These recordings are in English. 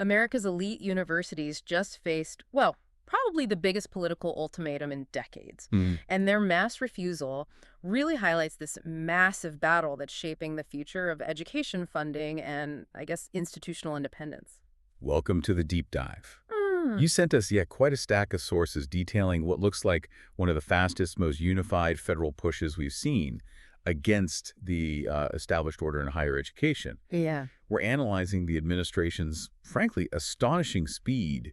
America's elite universities just faced, well, probably the biggest political ultimatum in decades. Hmm. And their mass refusal really highlights this massive battle that's shaping the future of education funding and, I guess, institutional independence. Welcome to the deep dive. Hmm. You sent us yet quite a stack of sources detailing what looks like one of the fastest, most unified federal pushes we've seen against the established order in higher education. Yeah. We're analyzing the administration's, frankly, astonishing speed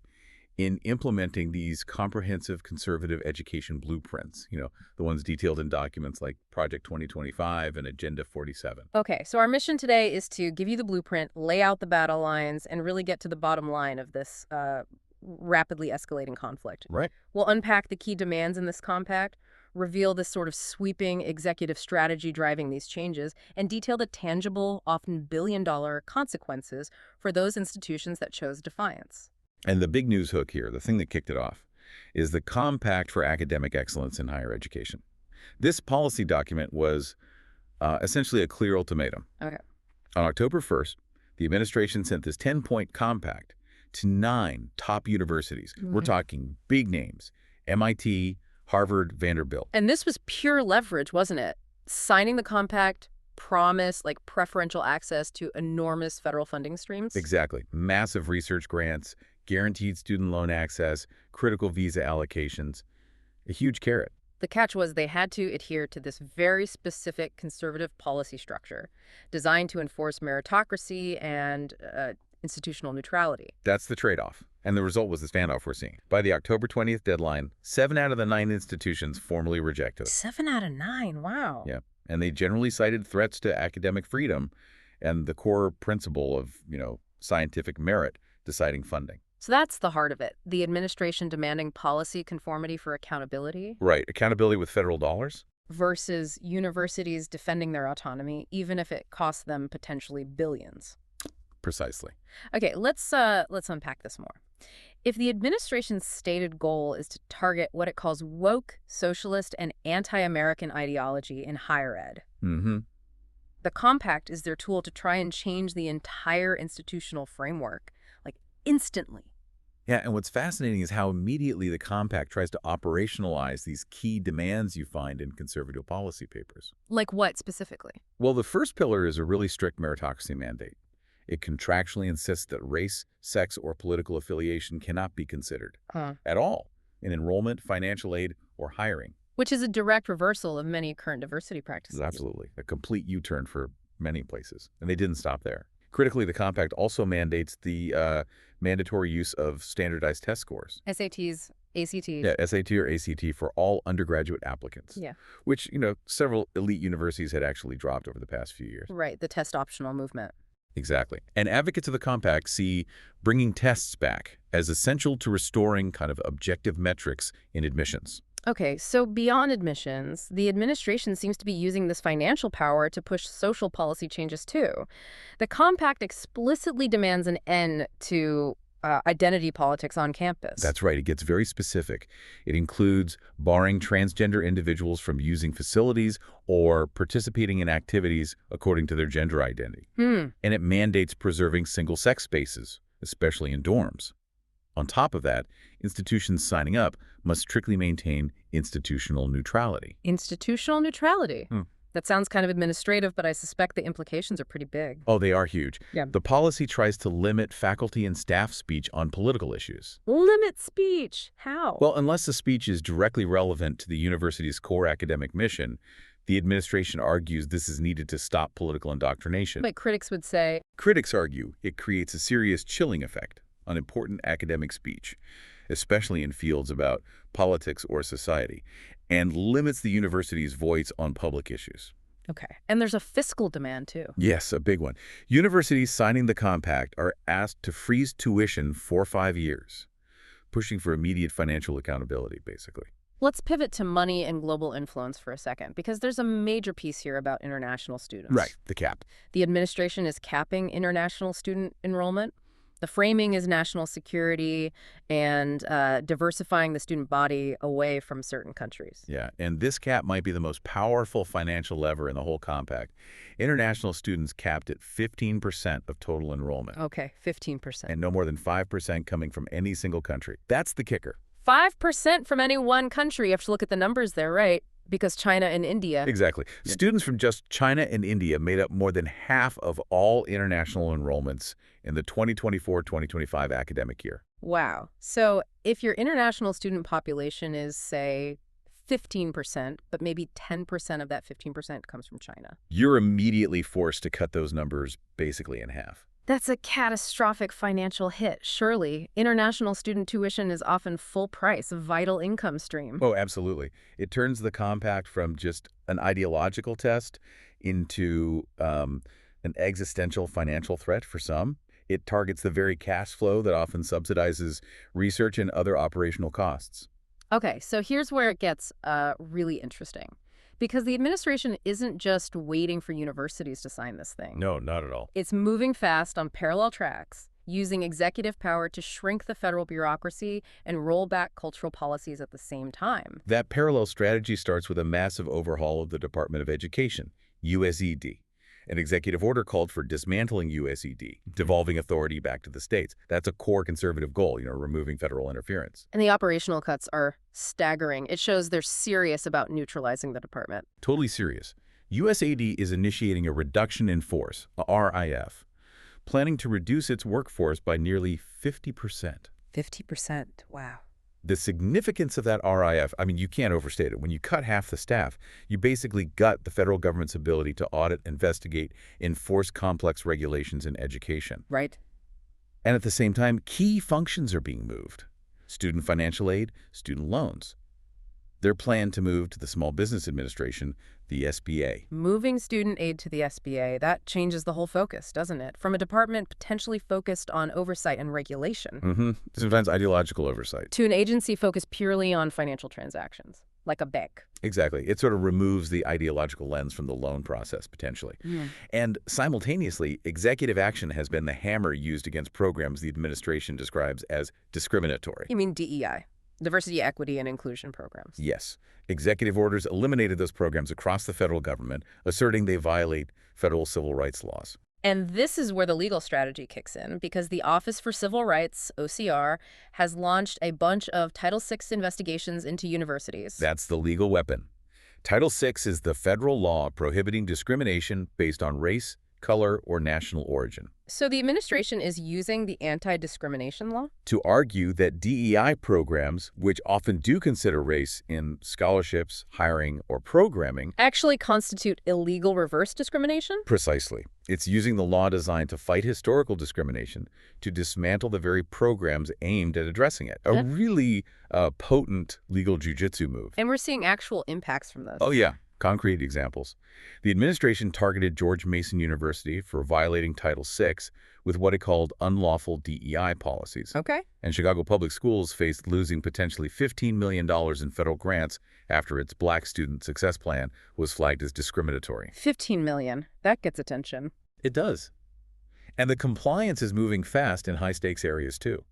in implementing these comprehensive conservative education blueprints, the ones detailed in documents like Project 2025 and Agenda 47. Okay, so our mission today is to give you the blueprint, lay out the battle lines, and really get to the bottom line of this rapidly escalating conflict. Right. We'll unpack the key demands in this compact, reveal this sort of sweeping executive strategy driving these changes, and detail the tangible, often billion-dollar consequences for those institutions that chose defiance. And the big news hook here, the thing that kicked it off, is the Compact for Academic Excellence in Higher Education. This policy document was essentially a clear ultimatum. Okay. On October 1st, the administration sent this 10-point compact to 9 top universities. We're talking big names: MIT, Harvard, Vanderbilt. And this was pure leverage, wasn't it? Signing the compact promised preferential access to enormous federal funding streams. Exactly. Massive research grants, guaranteed student loan access, critical visa allocations, a huge carrot. The catch was they had to adhere to this very specific conservative policy structure designed to enforce meritocracy and institutional neutrality. That's the trade-off. And the result was the standoff we're seeing. By the October 20th deadline, 7 out of the 9 institutions formally rejected it. 7 out of 9, wow. Yeah. And they generally cited threats to academic freedom and the core principle of, scientific merit deciding funding. So that's the heart of it. The administration demanding policy conformity for accountability. Right. Accountability with federal dollars. Versus universities defending their autonomy, even if it costs them potentially billions. Precisely. Okay, let's unpack this more. If the administration's stated goal is to target what it calls woke, socialist, and anti-American ideology in higher ed, the compact is their tool to try and change the entire institutional framework, instantly. Yeah, and what's fascinating is how immediately the compact tries to operationalize these key demands you find in conservative policy papers. Like what specifically? Well, the first pillar is a really strict meritocracy mandate. It contractually insists that race, sex, or political affiliation cannot be considered at all in enrollment, financial aid, or hiring. Which is a direct reversal of many current diversity practices. Absolutely. A complete U-turn for many places. And they didn't stop there. Critically, the compact also mandates the mandatory use of standardized test scores. SATs, ACTs. Yeah, SAT or ACT for all undergraduate applicants. Yeah. Which, several elite universities had actually dropped over the past few years. Right, the test optional movement. Exactly. And advocates of the compact see bringing tests back as essential to restoring kind of objective metrics in admissions. Okay, so beyond admissions, the administration seems to be using this financial power to push social policy changes too. The compact explicitly demands an end to identity politics on campus. That's right. It gets very specific. It includes barring transgender individuals from using facilities or participating in activities according to their gender identity. And it mandates preserving single-sex spaces, especially in dorms. On top of that, institutions signing up must strictly maintain institutional neutrality. Institutional neutrality? That sounds kind of administrative, but I suspect the implications are pretty big. Oh, they are huge. Yeah. The policy tries to limit faculty and staff speech on political issues. Limit speech? How? Well, unless the speech is directly relevant to the university's core academic mission, the administration argues this is needed to stop political indoctrination. But critics would say... Critics argue it creates a serious chilling effect on important academic speech, especially in fields about politics or society, and limits the university's voice on public issues. Okay. And there's a fiscal demand, too. Yes, a big one. Universities signing the compact are asked to freeze tuition for 5 years, pushing for immediate financial accountability, basically. Let's pivot to money and global influence for a second, because there's a major piece here about international students. Right, the cap. The administration is capping international student enrollment. The framing is national security and diversifying the student body away from certain countries. Yeah, and this cap might be the most powerful financial lever in the whole compact. International students capped at 15% of total enrollment. Okay, 15%. And no more than 5% coming from any single country. That's the kicker. 5% from any one country. You have to look at the numbers there, right? Because China and India. Exactly. Yeah. Students from just China and India made up more than half of all international enrollments in the 2024-2025 academic year. Wow. So if your international student population is, say, 15%, but maybe 10% of that 15% comes from China, you're immediately forced to cut those numbers basically in half. that's a catastrophic financial hit. Surely, international student tuition is often full price, a vital income stream. Oh, absolutely. It turns the compact from just an ideological test into an existential financial threat for some. It targets the very cash flow that often subsidizes research and other operational costs. Okay, so here's where it gets really interesting. Because the administration isn't just waiting for universities to sign this thing. No, not at all. It's moving fast on parallel tracks, using executive power to shrink the federal bureaucracy and roll back cultural policies at the same time. That parallel strategy starts with a massive overhaul of the Department of Education, USED. An executive order called for dismantling USED, devolving authority back to the states. That's a core conservative goal, removing federal interference. And the operational cuts are staggering. It shows they're serious about neutralizing the department. Totally serious. USAID is initiating a reduction in force, a RIF, planning to reduce its workforce by nearly 50%. 50%, wow. The significance of that RIF, you can't overstate it. When you cut half the staff, you basically gut the federal government's ability to audit, investigate, enforce complex regulations in education. Right. And at the same time, key functions are being moved. Student financial aid, student loans. They're planned to move to the Small Business Administration, the SBA. Moving student aid to the SBA, that changes the whole focus, doesn't it? From a department potentially focused on oversight and regulation. Sometimes ideological oversight. To an agency focused purely on financial transactions, like a bank. Exactly. It sort of removes the ideological lens from the loan process, potentially. And simultaneously, executive action has been the hammer used against programs the administration describes as discriminatory. You mean DEI? Diversity, equity, and inclusion programs. Yes. Executive orders eliminated those programs across the federal government, asserting they violate federal civil rights laws. And this is where the legal strategy kicks in, because the Office for Civil Rights, OCR, has launched a bunch of Title VI investigations into universities. That's the legal weapon. Title VI is the federal law prohibiting discrimination based on race, color, or national origin. So the administration is using the anti-discrimination law to argue that DEI programs, which often do consider race in scholarships, hiring, or programming, actually constitute illegal reverse discrimination? Precisely. It's using the law designed to fight historical discrimination to dismantle the very programs aimed at addressing it. A really potent legal jujitsu move. And we're seeing actual impacts from this. Oh, yeah. Concrete examples. The administration targeted George Mason University for violating Title VI with what it called unlawful DEI policies. Okay. And Chicago Public Schools faced losing potentially $15 million in federal grants after its Black Student Success Plan was flagged as discriminatory. $15 million. That gets attention. It does. And the compliance is moving fast in high-stakes areas, too.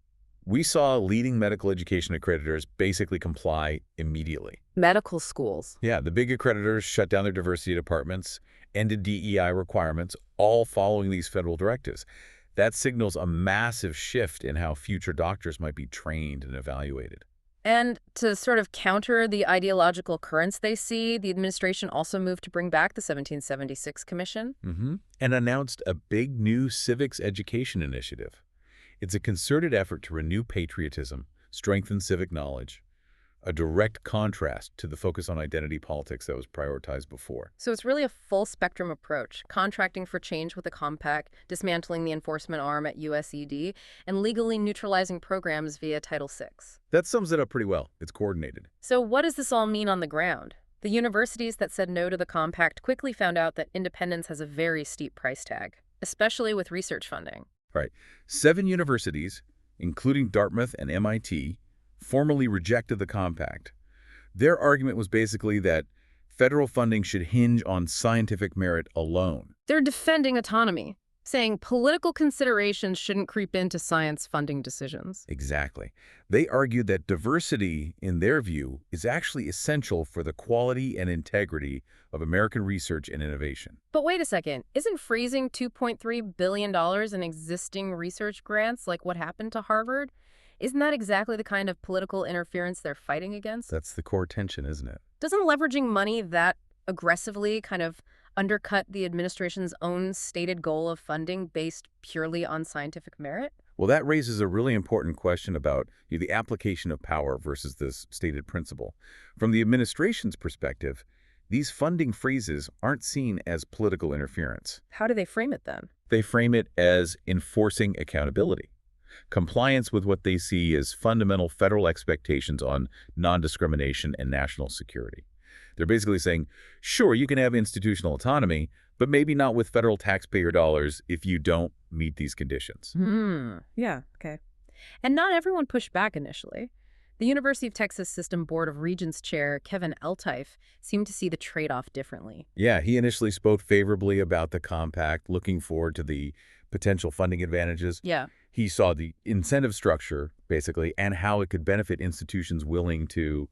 We saw leading medical education accreditors basically comply immediately. Medical schools. Yeah, the big accreditors shut down their diversity departments, ended DEI requirements, all following these federal directives. That signals a massive shift in how future doctors might be trained and evaluated. And to sort of counter the ideological currents they see, the administration also moved to bring back the 1776 Commission. And announced a big new civics education initiative. It's a concerted effort to renew patriotism, strengthen civic knowledge, a direct contrast to the focus on identity politics that was prioritized before. So it's really a full-spectrum approach, contracting for change with a compact, dismantling the enforcement arm at USED, and legally neutralizing programs via Title VI. That sums it up pretty well. It's coordinated. So what does this all mean on the ground? The universities that said no to the compact quickly found out that independence has a very steep price tag, especially with research funding. Right. 7 universities, including Dartmouth and MIT, formally rejected the compact. Their argument was basically that federal funding should hinge on scientific merit alone. They're defending autonomy. saying political considerations shouldn't creep into science funding decisions. Exactly. They argued that diversity, in their view, is actually essential for the quality and integrity of American research and innovation. But wait a second, isn't freezing $2.3 billion in existing research grants like what happened to Harvard? Isn't that exactly the kind of political interference they're fighting against? That's the core tension, isn't it? Doesn't leveraging money that aggressively kind of undercut the administration's own stated goal of funding based purely on scientific merit? Well, that raises a really important question about the application of power versus this stated principle. From the administration's perspective, these funding freezes aren't seen as political interference. How do they frame it then? They frame it as enforcing accountability, compliance with what they see as fundamental federal expectations on non-discrimination and national security. They're basically saying, sure, you can have institutional autonomy, but maybe not with federal taxpayer dollars if you don't meet these conditions. Yeah, okay. And not everyone pushed back initially. The University of Texas System Board of Regents chair, Kevin Eltife, seemed to see the trade-off differently. Yeah, he initially spoke favorably about the compact, looking forward to the potential funding advantages. Yeah. He saw the incentive structure, basically, and how it could benefit institutions willing to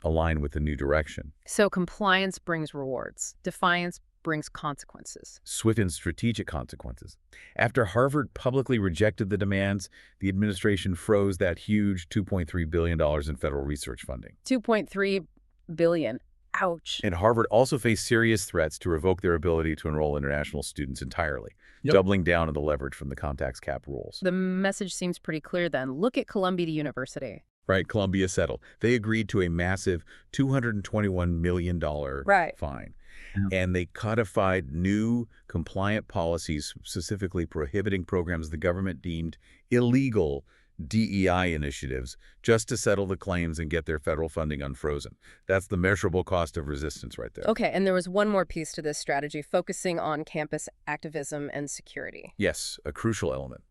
align with the new direction. So compliance brings rewards. Defiance brings consequences. Swift and strategic consequences. After Harvard publicly rejected the demands, the administration froze that huge $2.3 billion in federal research funding. $2.3 billion. Ouch. And Harvard also faced serious threats to revoke their ability to enroll international students entirely, doubling down on the leverage from the contacts cap rules. The message seems pretty clear then. Look at Columbia University. Right, Columbia settled. They agreed to a massive $221 million fine. And they codified new compliant policies specifically prohibiting programs the government deemed illegal DEI initiatives just to settle the claims and get their federal funding unfrozen. That's the measurable cost of resistance right there. Okay, and there was one more piece to this strategy, focusing on campus activism and security. Yes, a crucial element.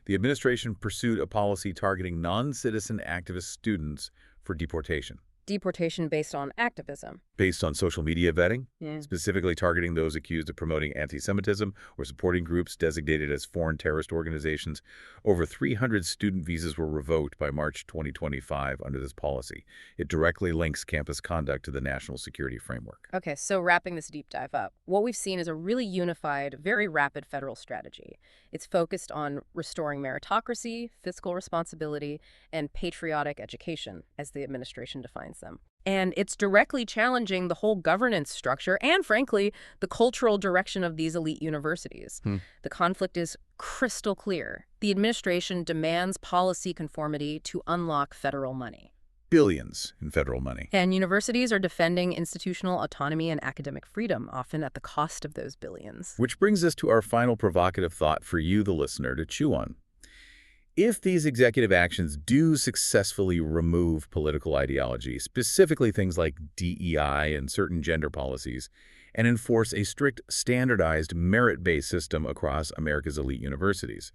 The administration pursued a policy targeting non-citizen activist students for deportation. Deportation based on activism. Based on social media vetting, Yeah. specifically targeting those accused of promoting anti-Semitism or supporting groups designated as foreign terrorist organizations. Over 300 student visas were revoked by March 2025 under this policy. It directly links campus conduct to the national security framework. Okay, so wrapping this deep dive up, what we've seen is a really unified, very rapid federal strategy. It's focused on restoring meritocracy, fiscal responsibility, and patriotic education, as the administration defines them. And it's directly challenging the whole governance structure and, frankly, the cultural direction of these elite universities. The conflict is crystal clear. The administration demands policy conformity to unlock federal money. Billions in federal money. And universities are defending institutional autonomy and academic freedom, often at the cost of those billions. Which brings us to our final provocative thought for you, the listener, to chew on. If these executive actions do successfully remove political ideology, specifically things like DEI and certain gender policies, and enforce a strict, standardized, merit-based system across America's elite universities,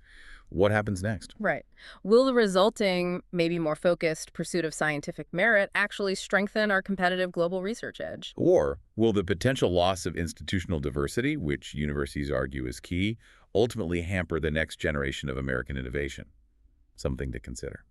what happens next? Right. Will the resulting, maybe more focused pursuit of scientific merit actually strengthen our competitive global research edge? Or will the potential loss of institutional diversity, which universities argue is key, ultimately hamper the next generation of American innovation? Something to consider.